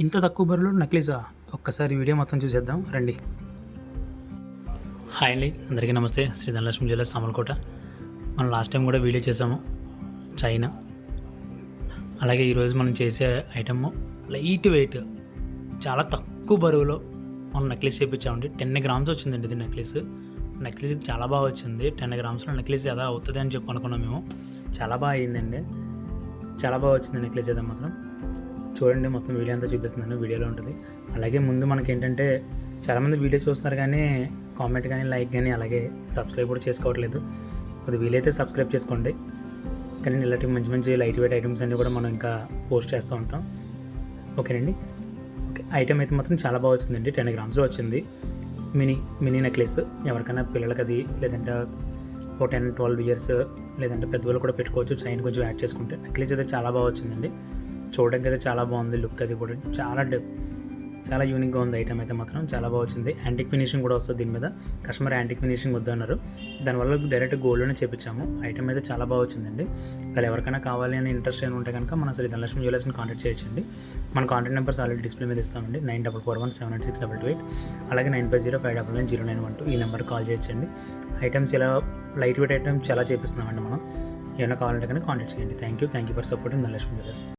ఇంత తక్కువ బరువులో నక్లీసా? ఒక్కసారి వీడియో మొత్తం చూసేద్దాం రండి. హాయ్ అండి, అందరికీ నమస్తే. శ్రీ ధనలక్ష్మి జ్యువెలర్స్ సామర్లకోట. మనం లాస్ట్ టైం కూడా వీడియో చేసాము చైనా. అలాగే ఈరోజు మనం చేసే ఐటమ్ లైట్ వెయిట్, చాలా తక్కువ బరువులో మనం నెక్లెస్ చేయించామండి. 10 గ్రామ్స్ వచ్చిందండి ఇది నెక్లెస్ చాలా బాగా వచ్చింది. 10 గ్రామ్స్లో నెక్లెస్ ఎలా అవుతుంది అని చెప్పి అనుకున్నాం మేము. చాలా బాగా అయ్యిందండి, చాలా బాగా వచ్చింది నెక్లెస్ అయితే మాత్రం. చూడండి, మొత్తం వీడియో అంతా చూపిస్తున్నాను, వీడియోలో ఉంటుంది. అలాగే ముందు మనకి ఏంటంటే చాలామంది వీడియో చూస్తున్నారు కానీ కామెంట్ కానీ లైక్ కానీ అలాగే సబ్స్క్రైబ్ కూడా చేసుకోవట్లేదు. కొద్దిగా వీలైతే సబ్స్క్రైబ్ చేసుకోండి. కానీ ఇలాంటి మంచి మంచి లైట్ వెయిట్ ఐటమ్స్ అన్నీ కూడా మనం ఇంకా పోస్ట్ చేస్తూ ఉంటాం. ఓకేనండి. ఓకే, ఐటమ్ అయితే మాత్రం చాలా బాగా వచ్చిందండి. 10 గ్రామ్స్లో వచ్చింది. Mini necklace. ఎవరికైనా పిల్లలకి అది, లేదంటే ఒక 10-12 ఇయర్స్, లేదంటే పెద్దవాళ్ళు కూడా పెట్టుకోవచ్చు. చైన్ కొంచెం యాడ్ చేసుకుంటే నెక్లెస్ అయితే చాలా బాగా వచ్చిందండి. చూడడానికి అయితే చాలా బాగుంది. లుక్ అది కూడా చాలా యూనిక్గా ఉంది. ఐటమ్ అయితే మాత్రం చాలా బాగా వచ్చింది. యాంటిక్ ఫినిషింగ్ కూడా వస్తుంది దీని మీద. కస్టమర్ యాంటిక్ ఫినిషింగ్ వద్దన్నారు, దానివల్ల డైరెక్ట్ గోల్డ్లోనే చేపించాము. ఐటమ్ అయితే చాలా బాగా వచ్చిందండి. వాళ్ళు ఎవరికైనా కావాలి అని ఇంట్రెస్ట్ అయినా ఉంటే కనుక మన శ్రీ ధనలక్ష్మి జ్యువెలర్స్ని కాంటాక్ట్ చేయొచ్చండి. మన కాంటాక్ట్ నెంబర్స్ ఆల్రెడీ డిస్ప్లే మీద ఇస్తామండి. 9441786228, అలాగే 9505990912 ఈ నెంబర్ కాల్ చేయొచ్చండి. ఐటమ్స్ ఇలా లైట్ వెయిట్ ఐటమ్స్ చాలా చేపిస్తున్నామండి మనం. ఏమైనా కావాలంటే కనుక కాంటాక్ట్ చేయండి. Thank you for supporting Dhanalakshmi jewellers.